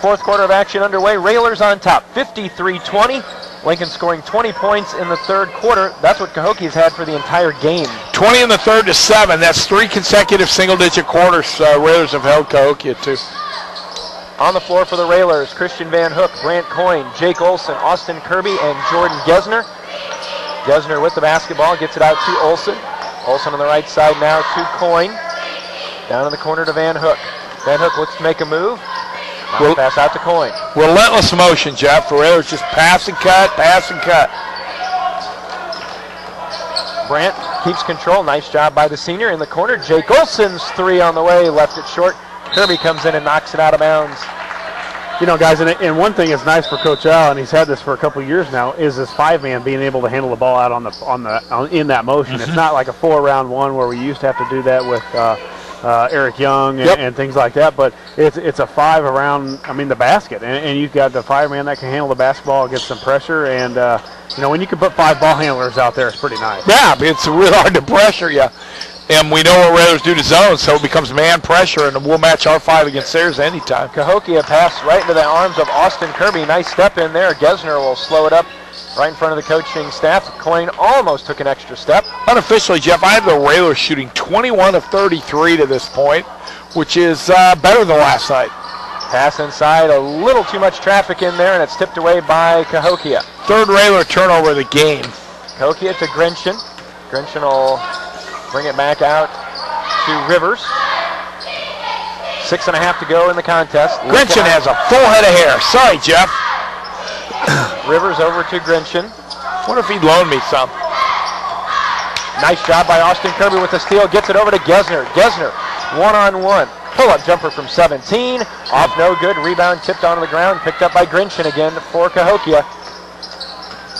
fourth quarter of action underway. Railers on top, 53-20. Lincoln scoring 20 points in the third quarter. That's what Cahokia's had for the entire game. 20 in the third to 7. That's 3 consecutive single-digit quarters Railers have held Cahokia to. On the floor for the Railers, Christian Van Hook, Brant Coyne, Jake Olson, Austin Kirby, and Jordan Gesner. Gesner with the basketball, gets it out to Olson. Olson on the right side now to Coyne. Down in the corner to Van Hook. Van Hook looks to make a move. Pass out to Coyne. Relentless motion, Jeff. For Railers just pass and cut, pass and cut. Brant keeps control. Nice job by the senior in the corner. Jake Olson's three on the way, left it short. Kirby comes in and knocks it out of bounds. You know, guys, and one thing that's nice for Coach Al, and he's had this for a couple of years now, is this 5-man being able to handle the ball out in that motion. It's not like a 4-round one where we used to have to do that with Eric Young and things like that, but it's a 5 around, the basket, and you've got the 5-man that can handle the basketball, get some pressure, and when you can put 5 ball handlers out there, it's pretty nice. Yeah, it's real hard to pressure you. And we know what Railers do to zone, so it becomes man pressure, and we'll match our 5 against theirs anytime. Cahokia pass right into the arms of Austin Kirby. Nice step in there. Gesner will slow it up right in front of the coaching staff. Coyne almost took an extra step. Unofficially, Jeff, I have the Railers shooting 21 of 33 to this point, which is better than last night. Pass inside, a little too much traffic in there, and it's tipped away by Cahokia. Third Railer turnover of the game. Cahokia to Grenchen. Grenchen will bring it back out to Rivers. 6.5 to go in the contest. Grenchen has a full head of hair. Sorry, Jeff. Rivers over to Grenchen. Wonder if he'd loan me some. Nice job by Austin Kirby with the steal. Gets it over to Gesner. Gesner, one-on-one. Pull-up jumper from 17. Off no good. Rebound tipped onto the ground. Picked up by Grenchen again for Cahokia.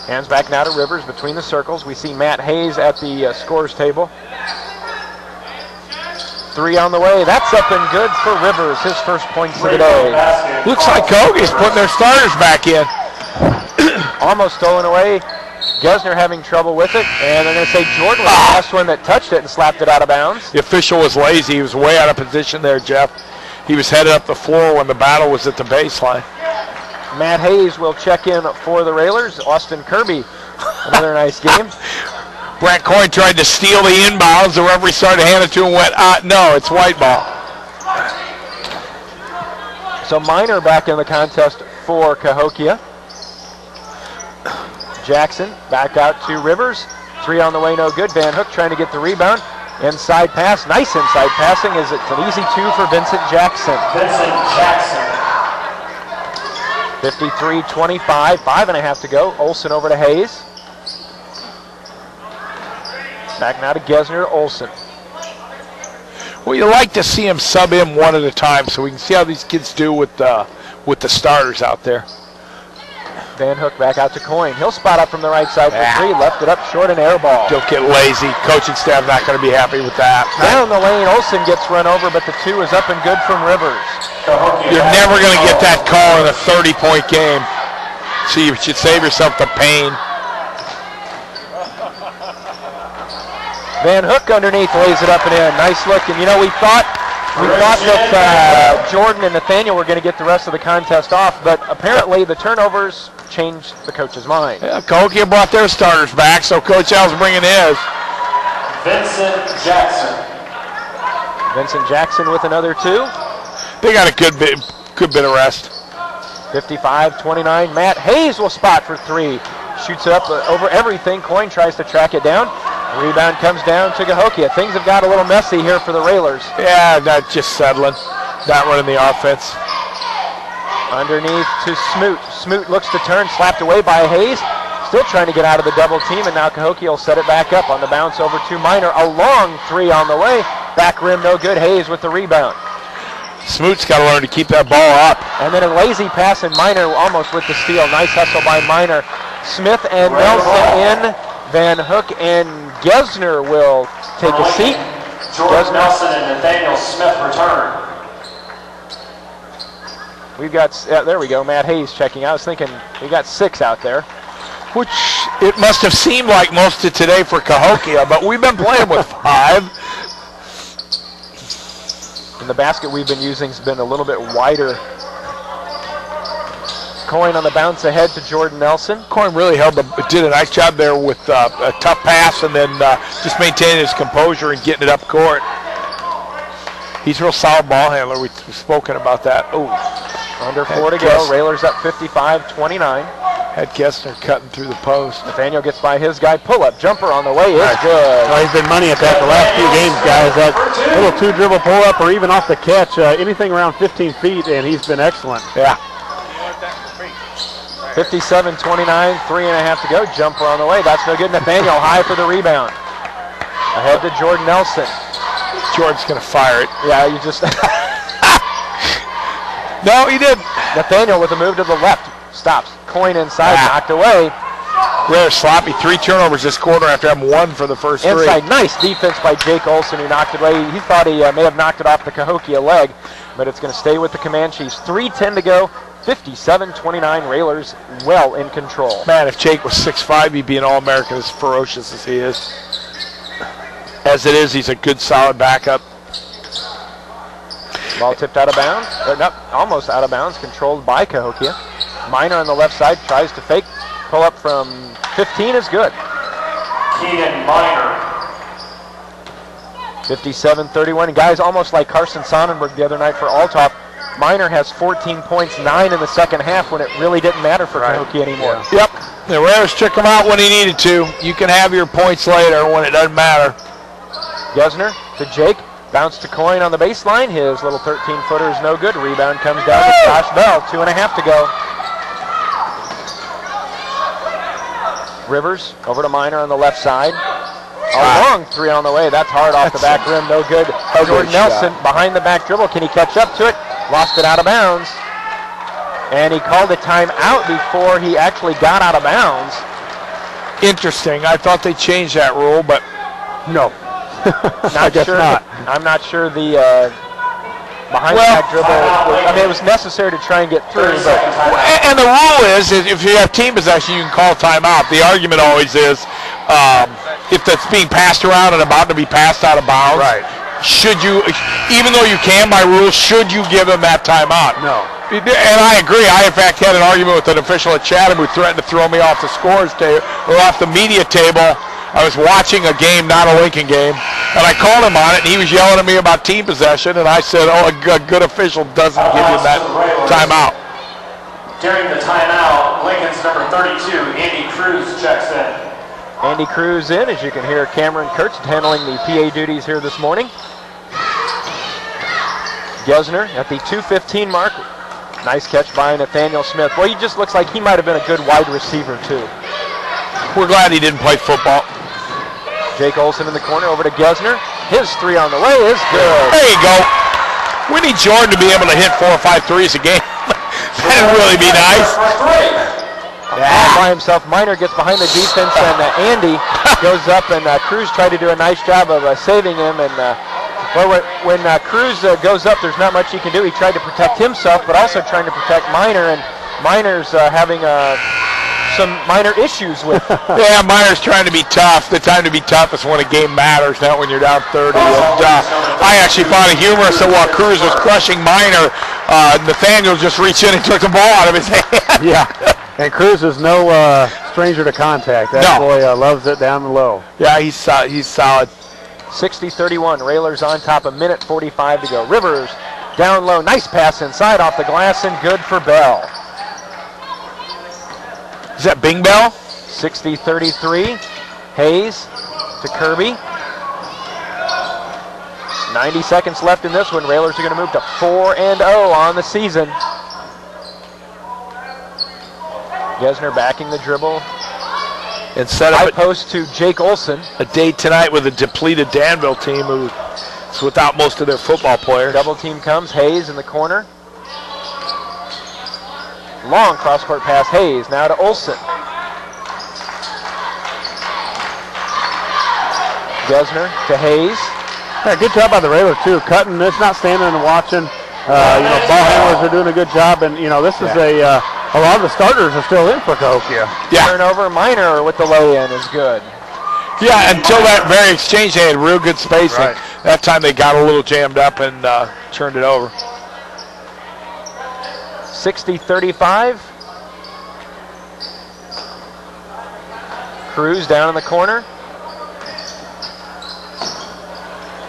Hands back now to Rivers between the circles. We see Matt Hayes at the scores table. 3 on the way. That's up and good for Rivers. His first points of the day. Looks like Cahokia's putting their starters back in. Almost stolen away. Gesner having trouble with it. And they're going to say Jordan was the last one that touched it and slapped it out of bounds. The official was lazy. He was way out of position there, Jeff. He was headed up the floor when the battle was at the baseline. Matt Hayes will check in for the Railers. Austin Kirby, another nice game. Brant Coyne tried to steal the inbounds. The referee started to hand it to him and went, no, it's white ball. So Minor back in the contest for Cahokia. Jackson back out to Rivers. 3 on the way, no good. Van Hook trying to get the rebound. Inside pass, nice inside passing. It's an easy 2 for Vincent Jackson. 53-25, 5.5 to go. Olson over to Hayes. Back now to Gesner, Olson. Well, you like to see him sub in one at a time so we can see how these kids do with the starters out there. Van Hook back out to Coyne. He'll spot up from the right side for 3. Left it up short and air ball. Don't get lazy. Coaching staff not going to be happy with that. Down the lane, Olson gets run over, but the 2 is up and good from Rivers. You're never going to get that call in a 30-point game. So you should save yourself the pain. Van Hook underneath lays it up and in. Nice look. And we thought that Jordan and Nathaniel were going to get the rest of the contest off, but apparently the turnovers changed the coach's mind. Yeah, Cahokia brought their starters back, so Coach Al's bringing his. Vincent Jackson. Vincent Jackson with another 2. They got a good bit of rest. 55-29. Matt Hayes will spot for 3. Shoots it up over everything. Coyne tries to track it down. Rebound comes down to Cahokia. Things have got a little messy here for the Railers. Yeah, not just settling. Not running the offense. Underneath to Smoot. Smoot looks to turn, slapped away by Hayes. Still trying to get out of the double team, and now Cahokia will set it back up on the bounce over to Minor. A long 3 on the way. Back rim, no good. Hayes with the rebound. Smoot's got to learn to keep that ball up. And then a lazy pass, and Minor almost with the steal. Nice hustle by Minor. Smith and Nelson in. Van Hook and Gesner will take a seat. George Nelson and Nathaniel Smith return. We've got, there we go, Matt Hayes checking out. I was thinking we got 6 out there. Which it must have seemed like most of today for Cahokia, but we've been playing with 5. And the basket we've been using has been a little bit wider Coyne on the bounce ahead to Jordan Nelson. Coyne really did a nice job there with a tough pass and then just maintaining his composure and getting it up court. He's a real solid ball handler. We've spoken about that. Oh, under 4 to go. Railers up 55-29. Had Gessner cutting through the post. Nathaniel gets by his guy. Pull-up jumper on the way is good. Oh, he's been money at that the last few games, guys. That little 2-dribble pull-up or even off the catch, anything around 15 feet, and he's been excellent. Yeah. 57-29, 3.5 to go. Jumper on the way. That's no good. Nathaniel high for the rebound. Ahead to Jordan Nelson. Jordan's going to fire it. Yeah, you just... No, he didn't. Nathaniel with a move to the left. Stops. Coyne inside, knocked away. Rare sloppy. 3 turnovers this quarter after having 1 for the first 3. Inside, nice defense by Jake Olson, who knocked it away. He thought he may have knocked it off the Cahokia leg, but it's going to stay with the Comanches. 3:10 to go. 57-29. Railers well in control. Man, if Jake was 6'5", he'd be an All-American as ferocious as he is. As it is, he's a good, solid backup. Ball tipped out of bounds. No, almost out of bounds. Controlled by Cahokia. Minor on the left side tries to fake. Pull up from 15 is good. Keegan Minor. 57-31. Guys, almost like Carson Sonnenberg the other night for Althoff. Minor has 14 points, 9 in the second half when it really didn't matter for Cahokia anymore. Yeah. Yep. The Rares took him out when he needed to. You can have your points later when it doesn't matter. Gesner to Jake. Bounce to Coyne on the baseline. His little 13-footer is no good. Rebound comes down to Josh Bell. 2.5 to go. Rivers over to Minor on the left side. A long 3 on the way. That's hard off the back rim. No good. Jordan Nelson behind the back dribble. Can he catch up to it? Lost it out of bounds. And he called a timeout before he actually got out of bounds. Interesting. I thought they changed that rule, but no. I guess not. I'm not sure the behind the back dribble. It was necessary to try and get through. But and the rule is if you have team possession, you can call timeout. The argument always is if that's being passed around and about to be passed out of bounds. Right. Should you, even though you can by rule, should you give them that timeout? No. And I agree. I, in fact, had an argument with an official at Chatham who threatened to throw me off the scores table or off the media table. I was watching a game, not a Lincoln game, and I called him on it, and he was yelling at me about team possession, and I said, oh, a good official doesn't give you that timeout. During the timeout, Lincoln's number 32, Andy Cruz, checks in. Andy Cruz in, as you can hear Cameron Kurtz handling the PA duties here this morning. Gesner at the 2:15 mark. Nice catch by Nathaniel Smith. Well, he just looks like he might have been a good wide receiver, too. We're glad he didn't play football. Jake Olson in the corner over to Gesner. His 3 on the way is good. There you go. We need Jordan to be able to hit 4 or 5 threes a game. That'd really be nice. All by himself. Minor gets behind the defense, and Andy goes up, and Cruz tried to do a nice job of saving him. And when Cruz goes up, there's not much he can do. He tried to protect himself, but also trying to protect Minor, and Minor's having some minor issues with. Yeah, Minor's trying to be tough. The time to be tough is when a game matters, not when you're down 30. And, I actually found it humorous that while Cruz was crushing Minor, Nathaniel just reached in and took the ball out of his hand. Yeah, and Cruz is no stranger to contact. That boy loves it down low. Yeah, he's solid. 60-31. Railers on top. 1:45 to go. Rivers down low. Nice pass inside off the glass and good for Bell. Is that Bing Bell? 60-33. Hayes to Kirby. 90 seconds left in this one. Railers are going to move to 4-0 on the season. Gesner backing the dribble. And set High up post to Jake Olson. A date tonight with a depleted Danville team who is without most of their football players. Double team comes. Hayes in the corner. Long cross-court pass. Hayes now to Olson. Gesner to Hayes. Yeah, good job by the Railers too. Cutting. It's not standing and watching. Ball handlers are doing a good job, and this is a lot of the starters are still in for Cahokia. Yeah. Turnover. Minor with the lay-in is good. Yeah, until that very exchange, they had real good spacing. Right. That time they got a little jammed up and turned it over. 60-35. Cruz down in the corner.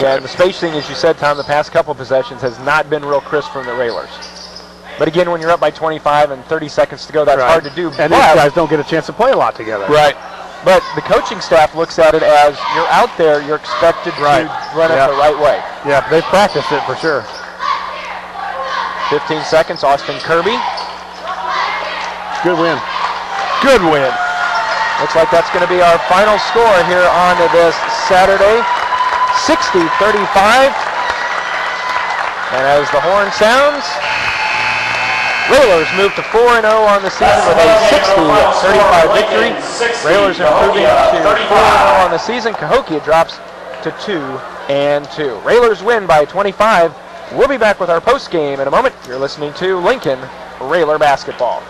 Yeah, and the spacing, as you said, Tom, the past couple possessions has not been real crisp from the Railers. But again, when you're up by 25 and 30 seconds to go, that's hard to do. And these guys don't get a chance to play a lot together. Right. But the coaching staff looks at it as you're out there, you're expected to run it the right way. Yeah, they've practiced it for sure. 15 seconds, Austin Kirby. Good win. Good win. Looks like that's going to be our final score here on this Saturday. 60-35. And as the horn sounds, Railers move to 4-0 on the season with a 60-35 victory. Railers improving to 4-0 on the season. Cahokia drops to 2-2. Railers win by 25. We'll be back with our post game in a moment. You're listening to Lincoln Railer Basketball.